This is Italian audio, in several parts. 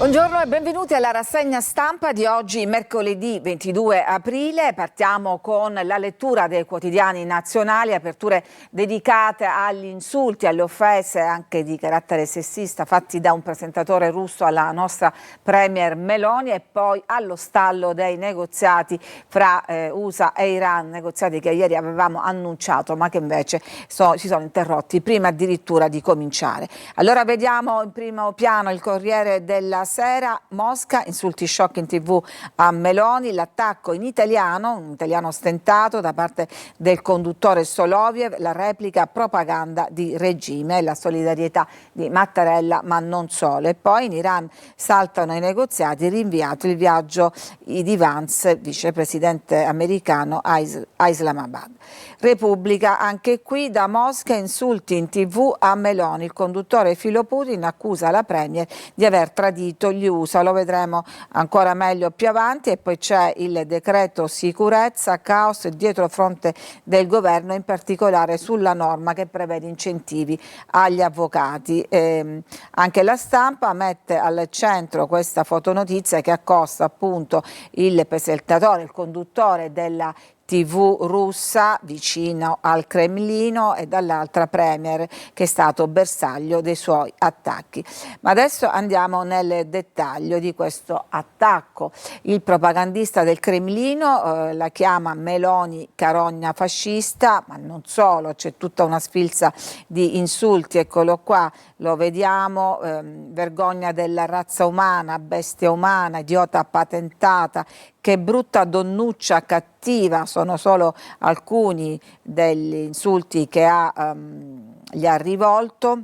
Buongiorno e benvenuti alla rassegna stampa di oggi, mercoledì 22 aprile. Partiamo con la lettura dei quotidiani nazionali, aperture dedicate agli insulti, alle offese anche di carattere sessista fatti da un presentatore russo alla nostra premier Meloni, e poi allo stallo dei negoziati fra USA e Iran, negoziati che ieri avevamo annunciato ma che invece si sono interrotti prima addirittura di cominciare. Allora vediamo in primo piano il Corriere della Sera. Mosca, insulti shock in TV a Meloni, l'attacco in italiano, un italiano stentato da parte del conduttore Soloviev, la replica propaganda di regime, la solidarietà di Mattarella ma non solo. E poi in Iran saltano i negoziati, rinviato il viaggio di Vance, vicepresidente americano, a Islamabad. Repubblica, anche qui da Mosca, insulti in TV a Meloni, il conduttore filo Putin accusa la premier di aver tradito gli USA, lo vedremo ancora meglio più avanti. E poi c'è il decreto sicurezza, caos dietro fronte del governo, in particolare sulla norma che prevede incentivi agli avvocati. Anche La Stampa mette al centro questa fotonotizia che accosta appunto il presentatore, il conduttore della TV russa vicino al Cremlino, e dall'altra premier che è stato bersaglio dei suoi attacchi. Ma adesso andiamo nel dettaglio di questo attacco. Il propagandista del Cremlino la chiama Meloni carogna fascista, ma non solo, c'è tutta una sfilza di insulti, eccolo qua, lo vediamo, vergogna della razza umana, bestia umana, idiota patentata, che brutta donnuccia cattiva, sono solo alcuni degli insulti che gli ha rivolto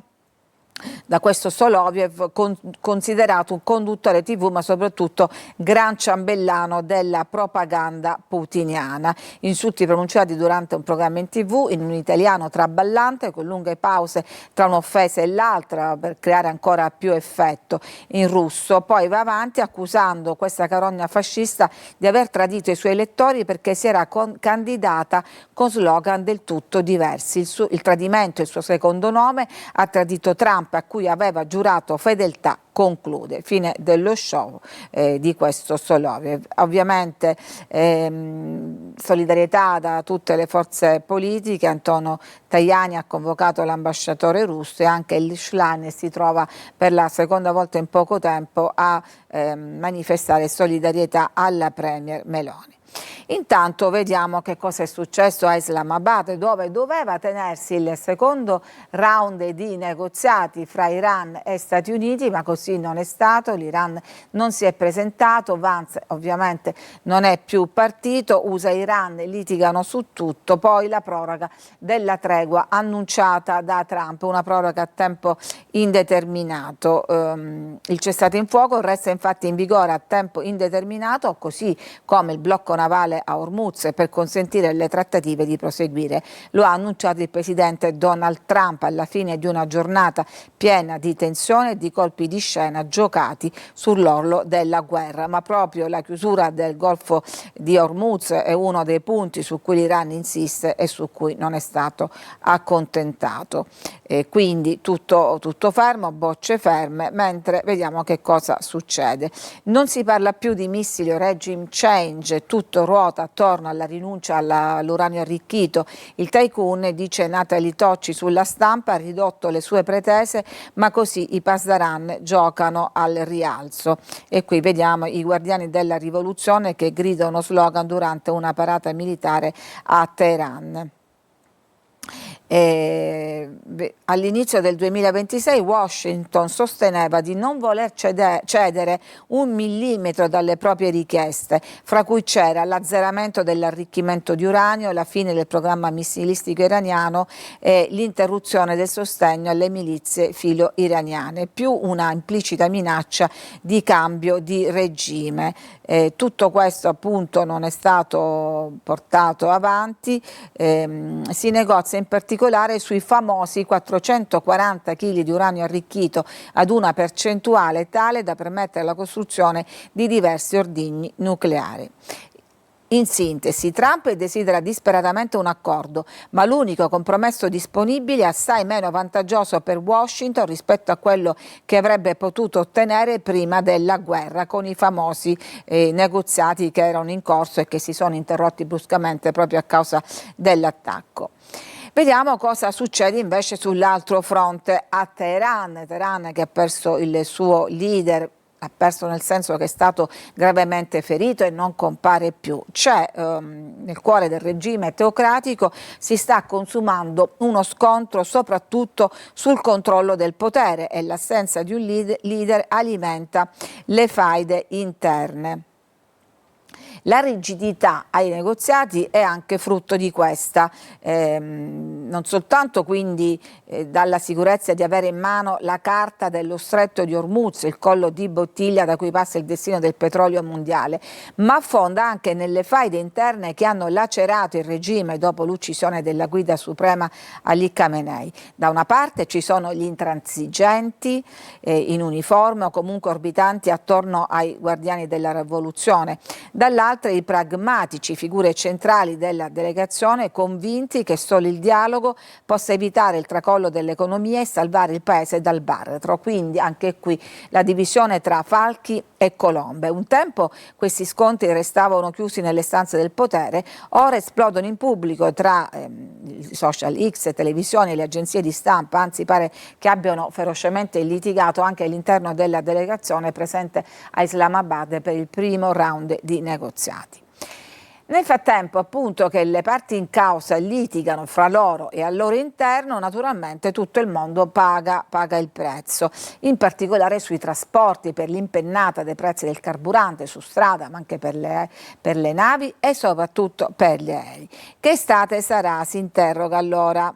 da questo Soloviev, considerato un conduttore TV ma soprattutto gran ciambellano della propaganda putiniana. Insulti pronunciati durante un programma in TV in un italiano traballante, con lunghe pause tra un'offesa e l'altra per creare ancora più effetto, in russo. Poi va avanti accusando questa carogna fascista di aver tradito i suoi elettori perché si era candidata con slogan del tutto diversi. Il tradimento è il suo secondo nome, ha tradito Trump a cui aveva giurato fedeltà, conclude. Fine dello show di questo Soloviev. Ovviamente solidarietà da tutte le forze politiche. Antonio Tajani ha convocato l'ambasciatore russo, e anche il Schlein si trova per la seconda volta in poco tempo a manifestare solidarietà alla premier Meloni. Intanto vediamo che cosa è successo a Islamabad, dove doveva tenersi il secondo round di negoziati fra Iran e Stati Uniti, ma così non è stato. L'Iran non si è presentato, Vance ovviamente non è più partito, USA e Iran litigano su tutto. Poi la proroga della tregua annunciata da Trump, una proroga a tempo indeterminato. Il cessate il fuoco resta infatti in vigore a tempo indeterminato, così come il blocco navale a Hormuz, per consentire alle trattative di proseguire. Lo ha annunciato il presidente Donald Trump alla fine di una giornata piena di tensione e di colpi di scena giocati sull'orlo della guerra. Ma proprio la chiusura del Golfo di Hormuz è uno dei punti su cui l'Iran insiste e su cui non è stato accontentato. Quindi tutto fermo, bocce ferme, mentre vediamo che cosa succede. Non si parla più di missili o regime change, tutto ruota attorno alla rinuncia all'uranio arricchito. Il tycoon, dice Natalie Tocci sulla Stampa, ha ridotto le sue pretese, ma così i Pasdaran giocano al rialzo. E qui vediamo i guardiani della rivoluzione che gridano slogan durante una parata militare a Teheran. All'inizio del 2026 Washington sosteneva di non voler cedere un millimetro dalle proprie richieste, fra cui c'era l'azzeramento dell'arricchimento di uranio, la fine del programma missilistico iraniano e l'interruzione del sostegno alle milizie filo-iraniane, più una implicita minaccia di cambio di regime. Tutto questo appunto non è stato portato avanti, si negozia in particolare sui famosi 440 kg di uranio arricchito ad una percentuale tale da permettere la costruzione di diversi ordigni nucleari. In sintesi, Trump desidera disperatamente un accordo, ma l'unico compromesso disponibile è assai meno vantaggioso per Washington rispetto a quello che avrebbe potuto ottenere prima della guerra, con i famosi negoziati che erano in corso e che si sono interrotti bruscamente proprio a causa dell'attacco. Vediamo cosa succede invece sull'altro fronte a Teheran. Teheran che ha perso il suo leader, ha perso nel senso che è stato gravemente ferito e non compare più. Nel cuore del regime teocratico si sta consumando uno scontro soprattutto sul controllo del potere e l'assenza di un leader alimenta le faide interne. La rigidità ai negoziati è anche frutto di questa, non soltanto quindi dalla sicurezza di avere in mano la carta dello stretto di Hormuz, il collo di bottiglia da cui passa il destino del petrolio mondiale, ma affonda anche nelle faide interne che hanno lacerato il regime dopo l'uccisione della guida suprema Ali Khamenei. Da una parte ci sono gli intransigenti in uniforme o comunque orbitanti attorno ai guardiani della rivoluzione, dall'altra i pragmatici, figure centrali della delegazione, convinti che solo il dialogo possa evitare il tracollo dell'economia e salvare il paese dal baratro. Quindi anche qui la divisione tra falchi e colombe. Un tempo questi scontri restavano chiusi nelle stanze del potere, ora esplodono in pubblico tra i social X, televisioni e le agenzie di stampa, anzi pare che abbiano ferocemente litigato anche all'interno della delegazione presente a Islamabad per il primo round di negoziati. Nel frattempo, appunto, che le parti in causa litigano fra loro e al loro interno, naturalmente tutto il mondo paga il prezzo, in particolare sui trasporti, per l'impennata dei prezzi del carburante su strada, ma anche per le navi e soprattutto per gli aerei. Che estate sarà? Si interroga allora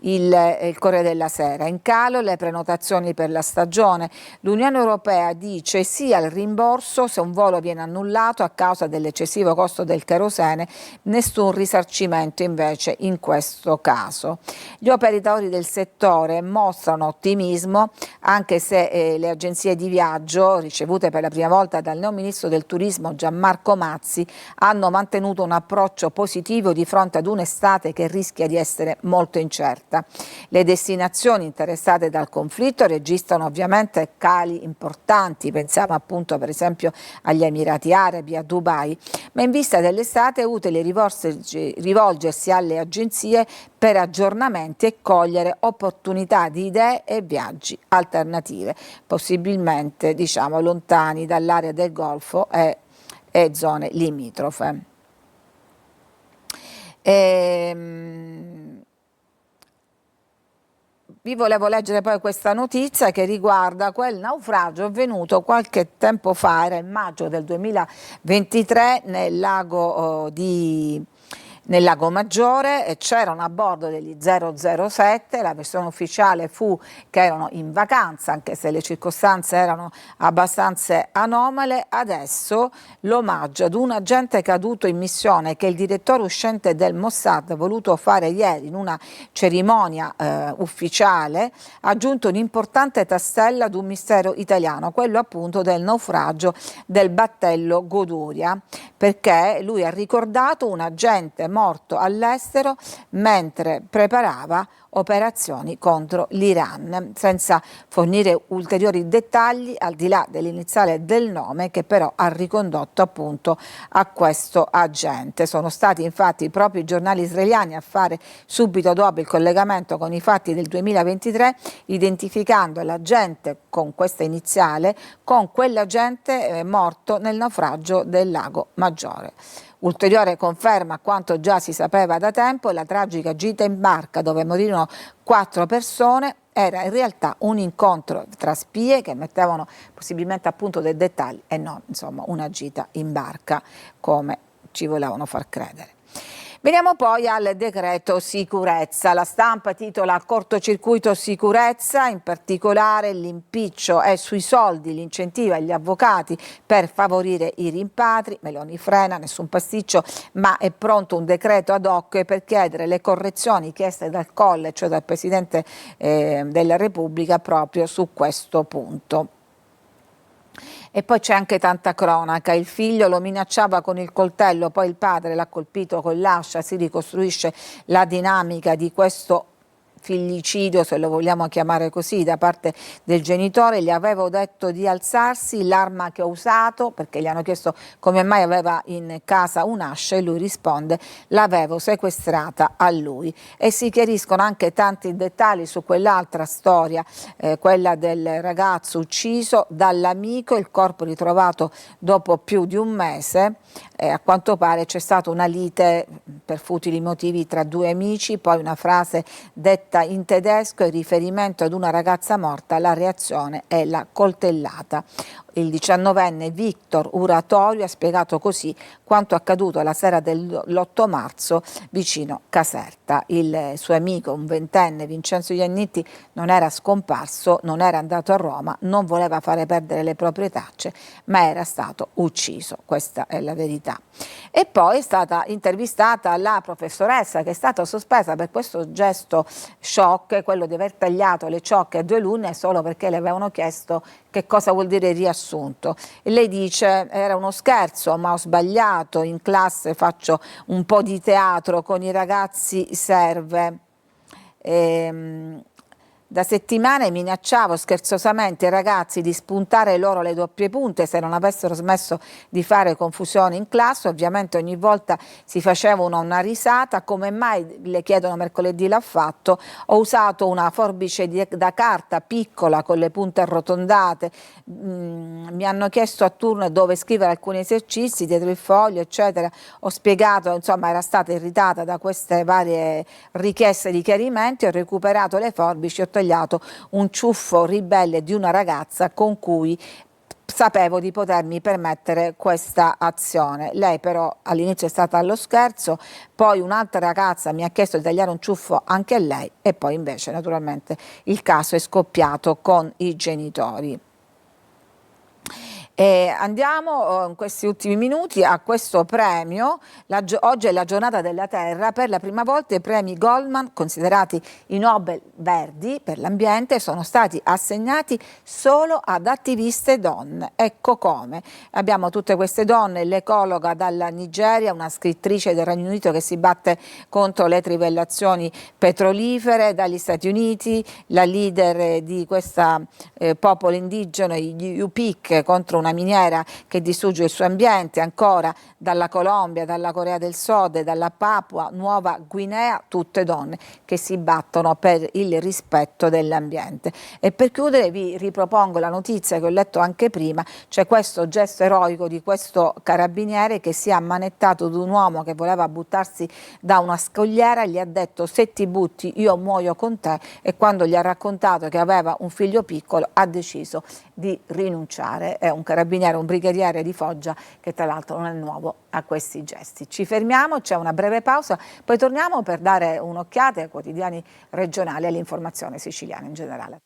il Corriere della Sera. In calo le prenotazioni per la stagione. L'Unione Europea dice sì al rimborso se un volo viene annullato a causa dell'eccessivo costo del kerosene, nessun risarcimento invece in questo caso. Gli operatori del settore mostrano ottimismo, anche se le agenzie di viaggio, ricevute per la prima volta dal neo ministro del turismo Gianmarco Mazzi, hanno mantenuto un approccio positivo di fronte ad un'estate che rischia di essere molto incerta. Le destinazioni interessate dal conflitto registrano ovviamente cali importanti, pensiamo appunto per esempio agli Emirati Arabi, a Dubai, ma in vista dell'estate è utile rivolgersi alle agenzie per aggiornamenti e cogliere opportunità di idee e viaggi alternative, possibilmente diciamo lontani dall'area del Golfo e zone limitrofe. Vi volevo leggere poi questa notizia che riguarda quel naufragio avvenuto qualche tempo fa, era il maggio del 2023 nel lago Maggiore, c'erano a bordo degli 007, la versione ufficiale fu che erano in vacanza, anche se le circostanze erano abbastanza anomale. Adesso l'omaggio ad un agente caduto in missione che il direttore uscente del Mossad ha voluto fare ieri in una cerimonia ufficiale ha aggiunto un'importante tasella ad un mistero italiano, quello appunto del naufragio del battello Goduria, perché lui ha ricordato un agente morto all'estero mentre preparava operazioni contro l'Iran, senza fornire ulteriori dettagli al di là dell'iniziale del nome che però ha ricondotto appunto a questo agente. Sono stati infatti proprio i giornali israeliani a fare subito dopo il collegamento con i fatti del 2023, identificando l'agente con questa iniziale con quell'agente morto nel naufragio del Lago Maggiore. Ulteriore conferma a quanto già si sapeva da tempo, la tragica gita in barca dove morirono 4 persone era in realtà un incontro tra spie che mettevano possibilmente appunto dei dettagli e non insomma una gita in barca come ci volevano far credere. Veniamo poi al decreto sicurezza. La Stampa titola cortocircuito sicurezza, in particolare l'impiccio è sui soldi, l'incentivo agli avvocati per favorire i rimpatri. Meloni frena, nessun pasticcio, ma è pronto un decreto ad hoc per chiedere le correzioni chieste dal Colle, cioè dal Presidente della Repubblica, proprio su questo punto. E poi c'è anche tanta cronaca, il figlio lo minacciava con il coltello, poi il padre l'ha colpito con l'ascia, si ricostruisce la dinamica di questo figlicidio, se lo vogliamo chiamare così, da parte del genitore. Gli avevo detto di alzarsi, l'arma che ho usato, perché gli hanno chiesto come mai aveva in casa un'ascia e lui risponde: l'avevo sequestrata a lui. E si chiariscono anche tanti dettagli su quell'altra storia, quella del ragazzo ucciso dall'amico, il corpo ritrovato dopo più di un mese. A quanto pare c'è stata una lite per futili motivi tra due amici, poi una frase detta in tedesco in riferimento ad una ragazza morta, la reazione è la coltellata. Il 19enne Victor Uratorio ha spiegato così quanto accaduto la sera dell'8 marzo vicino Caserta. Il suo amico, un ventenne, Vincenzo Iannitti, non era scomparso, non era andato a Roma, non voleva fare perdere le proprie tracce, ma era stato ucciso. Questa è la verità. E poi è stata intervistata la professoressa, che è stata sospesa per questo gesto shock, quello di aver tagliato le ciocche a due lune solo perché le avevano chiesto che cosa vuol dire riassunto. E lei dice: era uno scherzo, ma ho sbagliato, in classe faccio un po' di teatro, con i ragazzi serve. Da settimane minacciavo scherzosamente i ragazzi di spuntare loro le doppie punte se non avessero smesso di fare confusione in classe. Ovviamente ogni volta si faceva una risata. Come mai, le chiedono mercoledì, l'ha fatto? Ho usato una forbice da carta piccola con le punte arrotondate, mi hanno chiesto a turno dove scrivere alcuni esercizi dietro il foglio, eccetera. Ho spiegato, insomma, era stata irritata da queste varie richieste di chiarimenti, ho recuperato le forbici, ho tagliato un ciuffo ribelle di una ragazza con cui sapevo di potermi permettere questa azione. Lei però all'inizio è stata allo scherzo, poi un'altra ragazza mi ha chiesto di tagliare un ciuffo anche a lei e poi invece naturalmente il caso è scoppiato con i genitori. Andiamo in questi ultimi minuti a questo premio. Oggi è la giornata della Terra. Per la prima volta i premi Goldman, considerati i Nobel verdi per l'ambiente, sono stati assegnati solo ad attiviste donne. Ecco come. Abbiamo tutte queste donne: l'ecologa dalla Nigeria, una scrittrice del Regno Unito che si batte contro le trivellazioni petrolifere; dagli Stati Uniti la leader di questo popolo indigeno, gli Yupik, contro una miniera che distrugge il suo ambiente; ancora dalla Colombia, dalla Corea del Sud, dalla Papua Nuova Guinea, tutte donne che si battono per il rispetto dell'ambiente. E per chiudere vi ripropongo la notizia che ho letto anche prima: c'è questo gesto eroico di questo carabiniere che si è ammanettato ad un uomo che voleva buttarsi da una scogliera, gli ha detto: se ti butti io muoio con te, e quando gli ha raccontato che aveva un figlio piccolo ha deciso di rinunciare. È un carabiniere, un brigadiere di Foggia, che tra l'altro non è nuovo a questi gesti. Ci fermiamo, c'è una breve pausa, poi torniamo per dare un'occhiata ai quotidiani regionali e all'informazione siciliana in generale.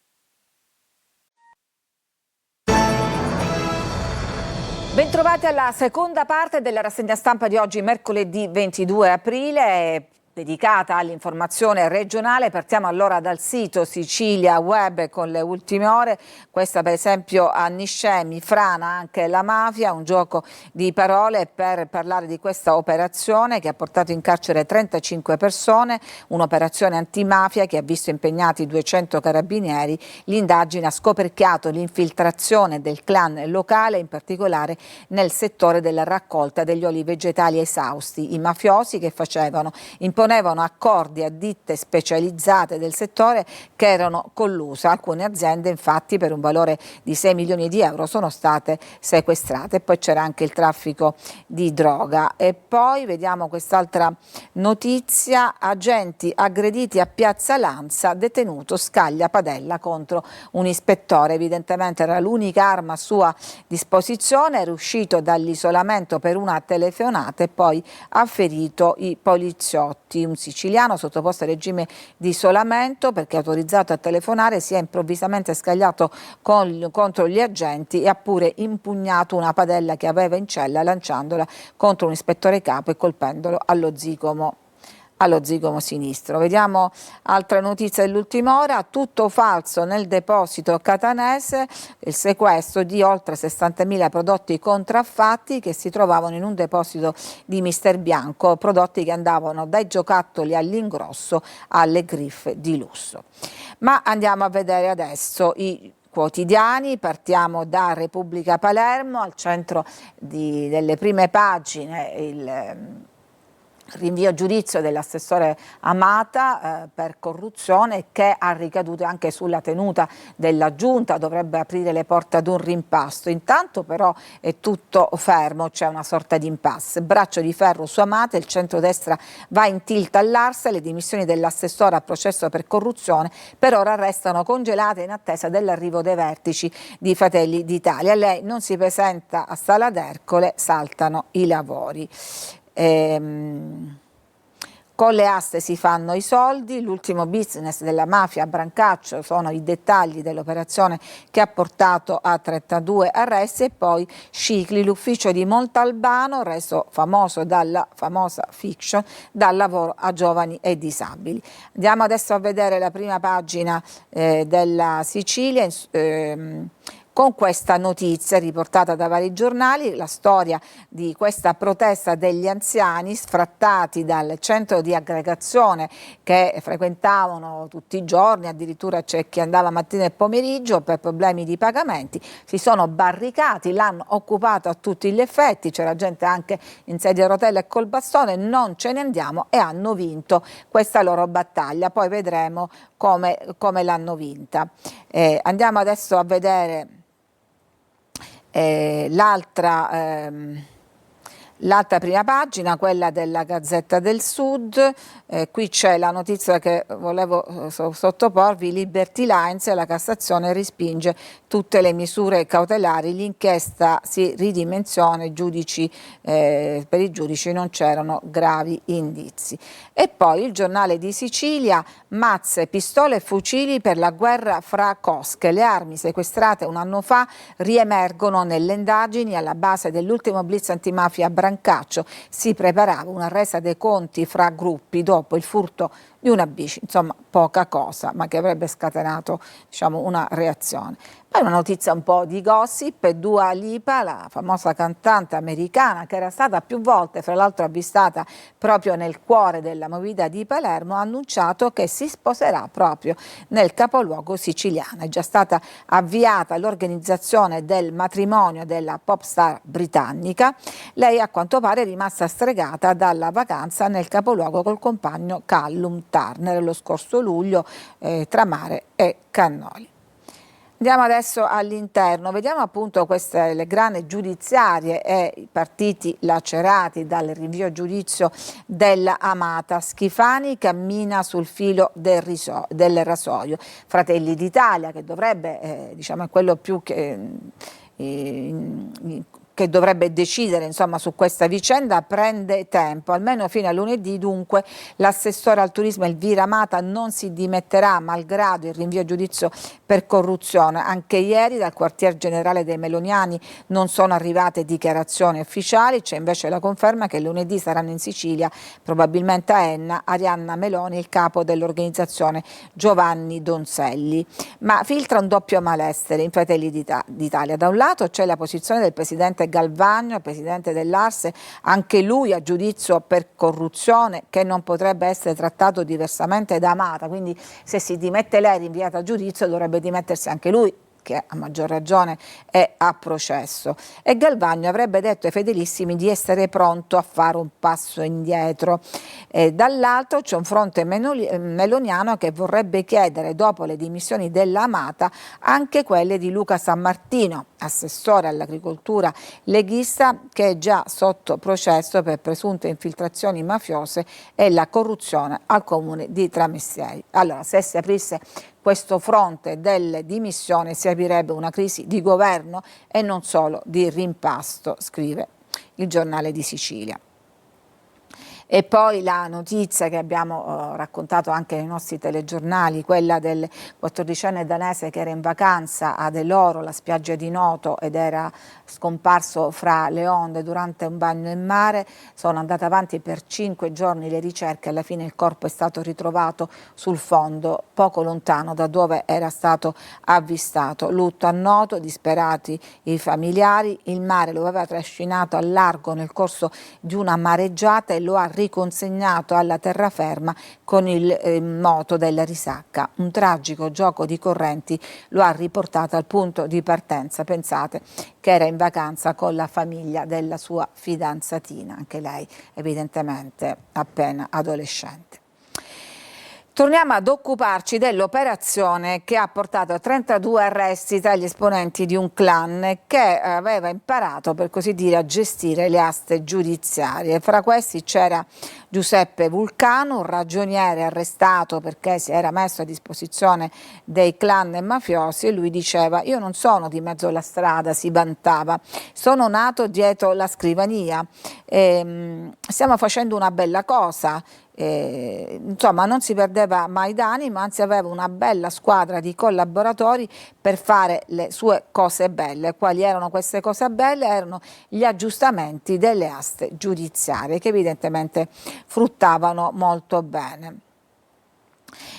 Bentrovati alla seconda parte della rassegna stampa di oggi, mercoledì 22 aprile. Dedicata all'informazione regionale. Partiamo allora dal sito Sicilia Web con le ultime ore. Questa per esempio a Niscemi frana anche la mafia, un gioco di parole per parlare di questa operazione che ha portato in carcere 35 persone, un'operazione antimafia che ha visto impegnati 200 carabinieri. L'indagine ha scoperchiato l'infiltrazione del clan locale, in particolare nel settore della raccolta degli oli vegetali esausti. I mafiosi che imponevano accordi a ditte specializzate del settore che erano colluse. Alcune aziende infatti per un valore di 6 milioni di euro sono state sequestrate. E poi c'era anche il traffico di droga. E poi vediamo quest'altra notizia: agenti aggrediti a Piazza Lanza, detenuto scaglia padella contro un ispettore. Evidentemente era l'unica arma a sua disposizione, era uscito dall'isolamento per una telefonata e poi ha ferito i poliziotti. Un siciliano sottoposto a regime di isolamento perché autorizzato a telefonare si è improvvisamente scagliato contro gli agenti e ha pure impugnato una padella che aveva in cella, lanciandola contro un ispettore capo e colpendolo allo zigomo. allo zigomo sinistro. Vediamo altre notizie dell'ultima ora. Tutto falso nel deposito catanese, il sequestro di oltre 60.000 prodotti contraffatti che si trovavano in un deposito di Mister Bianco, prodotti che andavano dai giocattoli all'ingrosso alle griffe di lusso. Ma andiamo a vedere adesso i quotidiani. Partiamo da Repubblica Palermo, al centro delle prime pagine il rinvio a giudizio dell'assessore Amata per corruzione, che ha ricadute anche sulla tenuta della giunta, dovrebbe aprire le porte ad un rimpasto. Intanto però è tutto fermo, c'è una sorta di impasse. Braccio di ferro su Amata, il centrodestra va in tilt all'Arsa, le dimissioni dell'assessore a processo per corruzione per ora restano congelate in attesa dell'arrivo dei vertici di Fratelli d'Italia. Lei non si presenta a Sala d'Ercole, saltano i lavori. Con le aste si fanno i soldi, l'ultimo business della mafia a Brancaccio sono i dettagli dell'operazione che ha portato a 32 arresti, e poi Scicli, l'ufficio di Montalbano reso famoso dalla famosa fiction, dal lavoro a giovani e disabili. Andiamo adesso a vedere la prima pagina della Sicilia, con questa notizia riportata da vari giornali, la storia di questa protesta degli anziani sfrattati dal centro di aggregazione che frequentavano tutti i giorni, addirittura c'è chi andava mattina e pomeriggio per problemi di pagamenti, si sono barricati, l'hanno occupato a tutti gli effetti, c'era gente anche in sedia a rotelle e col bastone, non ce ne andiamo, e hanno vinto questa loro battaglia. Poi vedremo come l'hanno vinta. Andiamo adesso a vedere l'altra prima pagina, quella della Gazzetta del Sud. Qui c'è la notizia che volevo sottoporvi: Liberty Lines, la Cassazione respinge tutte le misure cautelari, l'inchiesta si ridimensiona, per i giudici non c'erano gravi indizi. E poi il Giornale di Sicilia: mazze, pistole e fucili per la guerra fra cosche, le armi sequestrate un anno fa riemergono nelle indagini alla base dell'ultimo blitz antimafia a Brancaccio, si preparava una resa dei conti fra gruppi dopo il furto di una bici, insomma poca cosa, ma che avrebbe scatenato, diciamo, una reazione. Poi una notizia un po' di gossip: Dua Lipa, la famosa cantante americana che era stata più volte fra l'altro avvistata proprio nel cuore della movida di Palermo, ha annunciato che si sposerà proprio nel capoluogo siciliano. È già stata avviata l'organizzazione del matrimonio della pop star britannica. Lei a quanto pare è rimasta stregata dalla vacanza nel capoluogo col compagno Callum Turner lo scorso luglio tra mare e cannoli. Andiamo adesso all'interno, vediamo appunto queste le grane giudiziarie e i partiti lacerati dal rinvio a giudizio della Amata. Schifani cammina sul filo del rasoio. Fratelli d'Italia, che dovrebbe, diciamo, è quello più che dovrebbe decidere, insomma, su questa vicenda, prende tempo, almeno fino a lunedì. Dunque l'assessore al turismo Elvira Amata non si dimetterà malgrado il rinvio a giudizio per corruzione. Anche ieri dal quartier generale dei Meloniani non sono arrivate dichiarazioni ufficiali, c'è invece la conferma che lunedì saranno in Sicilia, probabilmente a Enna, Arianna Meloni, il capo dell'organizzazione Giovanni Donzelli. Ma filtra un doppio malessere in Fratelli d'Italia. Da un lato c'è la posizione del presidente Galvagno, presidente dell'Arse, anche lui a giudizio per corruzione, che non potrebbe essere trattato diversamente da Amata, quindi se si dimette lei rinviata a giudizio dovrebbe dimettersi anche lui, che a maggior ragione è a processo. E Galvagno avrebbe detto ai fedelissimi di essere pronto a fare un passo indietro. Dall'altro c'è un fronte meloniano che vorrebbe chiedere, dopo le dimissioni della Amata, anche quelle di Luca Sammartino, assessore all'agricoltura leghista, che è già sotto processo per presunte infiltrazioni mafiose e la corruzione al comune di Tramestieri. Allora, se si aprisse questo fronte delle dimissioni, si aprirebbe una crisi di governo e non solo di rimpasto, scrive il Giornale di Sicilia. E poi la notizia che abbiamo raccontato anche nei nostri telegiornali, quella del 14enne danese che era in vacanza a Deloro, la spiaggia di Noto, ed era scomparso fra le onde durante un bagno in mare. Sono andate avanti per 5 giorni le ricerche, alla fine il corpo è stato ritrovato sul fondo, poco lontano da dove era stato avvistato. Lutto a Noto, disperati i familiari, il mare lo aveva trascinato al largo nel corso di una mareggiata e lo ha riconsegnato alla terraferma con il moto della risacca. Un tragico gioco di correnti lo ha riportato al punto di partenza. Pensate che era in vacanza con la famiglia della sua fidanzatina, anche lei evidentemente appena adolescente. Torniamo ad occuparci dell'operazione che ha portato a 32 arresti tra gli esponenti di un clan che aveva imparato, per così dire, a gestire le aste giudiziarie. Fra questi c'era Giuseppe Vulcano, un ragioniere arrestato perché si era messo a disposizione dei clan mafiosi, e lui diceva: io non sono di mezzo alla strada, si vantava, sono nato dietro la scrivania, stiamo facendo una bella cosa. Insomma, non si perdeva mai d'animo, anzi aveva una bella squadra di collaboratori per fare le sue cose belle. Quali erano queste cose belle? Erano gli aggiustamenti delle aste giudiziarie, che evidentemente fruttavano molto bene.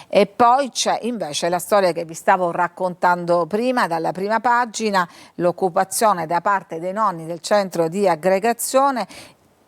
E poi c'è invece la storia che vi stavo raccontando prima, dalla prima pagina, l'occupazione da parte dei nonni del centro di aggregazione.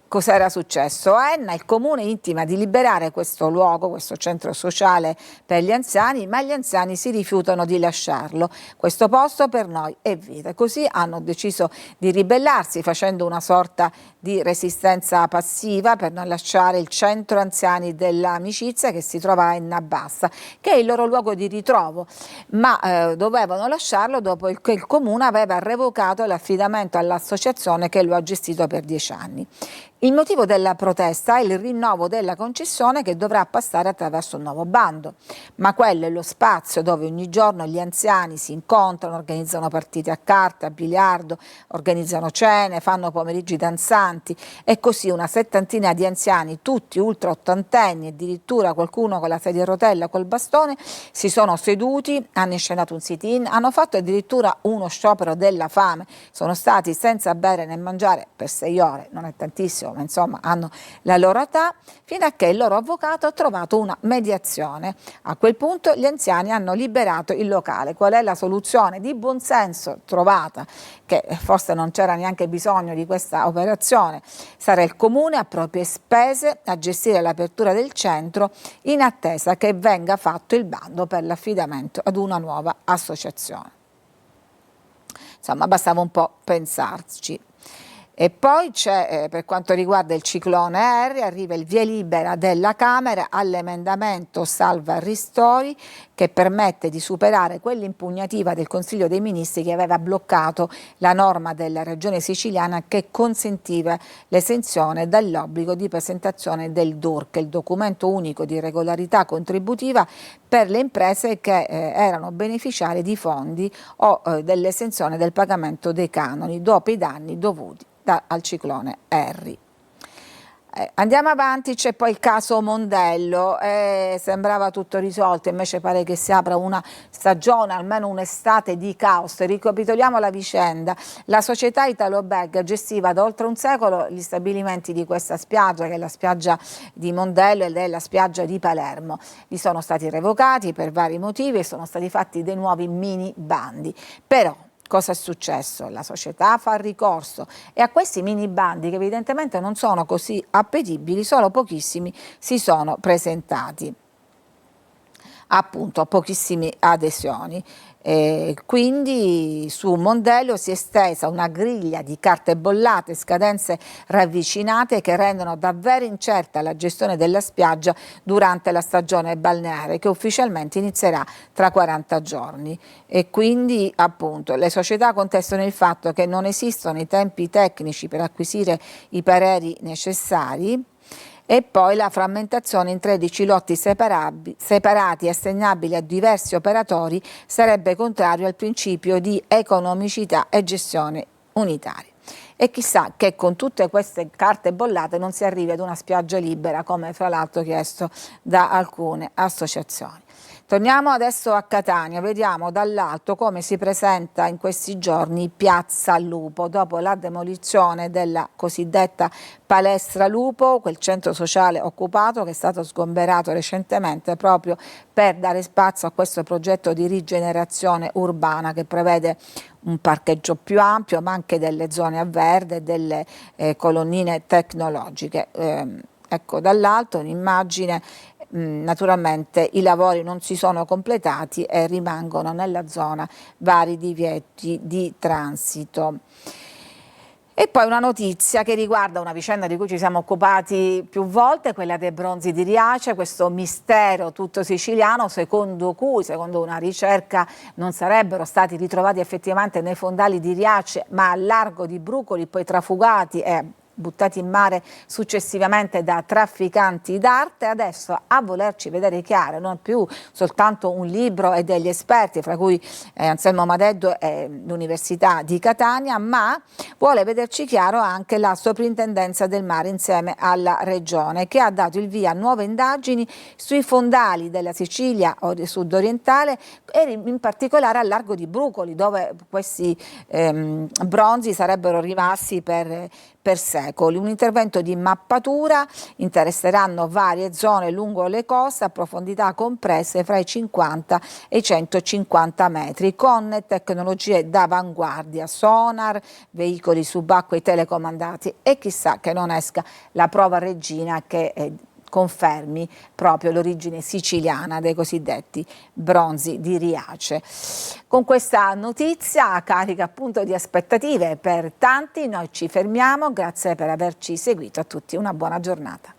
Cos'era successo? Enna, il comune, intima di liberare questo luogo, questo centro sociale per gli anziani, ma gli anziani si rifiutano di lasciarlo. Questo posto per noi è vita. Così hanno deciso di ribellarsi, facendo una sorta di resistenza passiva per non lasciare il centro anziani dell'amicizia che si trova a Enna Bassa, che è il loro luogo di ritrovo, ma dovevano lasciarlo dopo che il comune aveva revocato l'affidamento all'associazione che lo ha gestito per 10 anni. Il motivo della protesta è il rinnovo della concessione che dovrà passare attraverso un nuovo bando, ma quello è lo spazio dove ogni giorno gli anziani si incontrano, organizzano partite a carte, a biliardo, organizzano cene, fanno pomeriggi danzanti, e così una settantina di anziani, tutti ultra ottantenni, addirittura qualcuno con la sedia a rotella, col bastone, si sono seduti, hanno inscenato un sit-in, hanno fatto addirittura uno sciopero della fame, sono stati senza bere né mangiare per 6 ore, non è tantissimo, ma insomma hanno la loro età, fino a che il loro avvocato ha trovato una mediazione. A quel punto gli anziani hanno liberato il locale. Qual è la soluzione di buonsenso trovata? Che forse non c'era neanche bisogno di questa operazione. Sarà il comune a proprie spese a gestire l'apertura del centro in attesa che venga fatto il bando per l'affidamento ad una nuova associazione. Insomma, bastava un po' pensarci. E poi c'è, per quanto riguarda il ciclone Harry, arriva il via libera della Camera all'emendamento salva ristori, che permette di superare quell'impugnativa del Consiglio dei Ministri che aveva bloccato la norma della Regione siciliana che consentiva l'esenzione dall'obbligo di presentazione del DURC, il documento unico di regolarità contributiva, per le imprese che erano beneficiarie di fondi o dell'esenzione del pagamento dei canoni dopo i danni dovuti al ciclone Harry. Andiamo avanti, c'è poi il caso Mondello, sembrava tutto risolto, invece pare che si apra una stagione, almeno un'estate di caos. Ricapitoliamo la vicenda. La società Italobag gestiva da oltre un secolo gli stabilimenti di questa spiaggia, che è la spiaggia di Mondello ed è la spiaggia di Palermo. Li sono stati revocati per vari motivi e sono stati fatti dei nuovi mini bandi. Però cosa è successo? La società fa ricorso e a questi mini bandi, che evidentemente non sono così appetibili, solo pochissimi si sono presentati, appunto pochissime adesioni. Quindi su Mondello si è estesa una griglia di carte bollate, scadenze ravvicinate che rendono davvero incerta la gestione della spiaggia durante la stagione balneare, che ufficialmente inizierà tra 40 giorni. E quindi appunto le società contestano il fatto che non esistono i tempi tecnici per acquisire i pareri necessari, e poi la frammentazione in 13 lotti separati e assegnabili a diversi operatori sarebbe contrario al principio di economicità e gestione unitaria. e chissà che con tutte queste carte bollate non si arrivi ad una spiaggia libera, come fra l'altro chiesto da alcune associazioni. Torniamo adesso a Catania, vediamo dall'alto come si presenta in questi giorni Piazza Lupo, dopo la demolizione della cosiddetta Palestra Lupo, quel centro sociale occupato che è stato sgomberato recentemente proprio per dare spazio a questo progetto di rigenerazione urbana che prevede un parcheggio più ampio, ma anche delle zone a verde, delle colonnine tecnologiche. Ecco dall'alto un'immagine. Naturalmente i lavori non si sono completati e rimangono nella zona vari divieti di transito. E poi una notizia che riguarda una vicenda di cui ci siamo occupati più volte, quella dei bronzi di Riace, questo mistero tutto siciliano secondo cui, secondo una ricerca, non sarebbero stati ritrovati effettivamente nei fondali di Riace ma a largo di Brucoli, poi trafugati e buttati in mare successivamente da trafficanti d'arte. Adesso a volerci vedere chiaro, non più soltanto un libro e degli esperti, fra cui Anselmo Madeddu e l'Università di Catania, ma vuole vederci chiaro anche la Soprintendenza del Mare insieme alla Regione, che ha dato il via a nuove indagini sui fondali della Sicilia sud-orientale e in particolare al largo di Brucoli, dove questi bronzi sarebbero rimasti per secoli. Un intervento di mappatura, interesseranno varie zone lungo le coste a profondità comprese fra i 50 e i 150 metri, con tecnologie d'avanguardia, sonar, veicoli subacquei telecomandati e chissà che non esca la prova regina che confermi proprio l'origine siciliana dei cosiddetti bronzi di Riace. Con questa notizia carica appunto di aspettative per tanti, noi ci fermiamo, grazie per averci seguito, a tutti una buona giornata.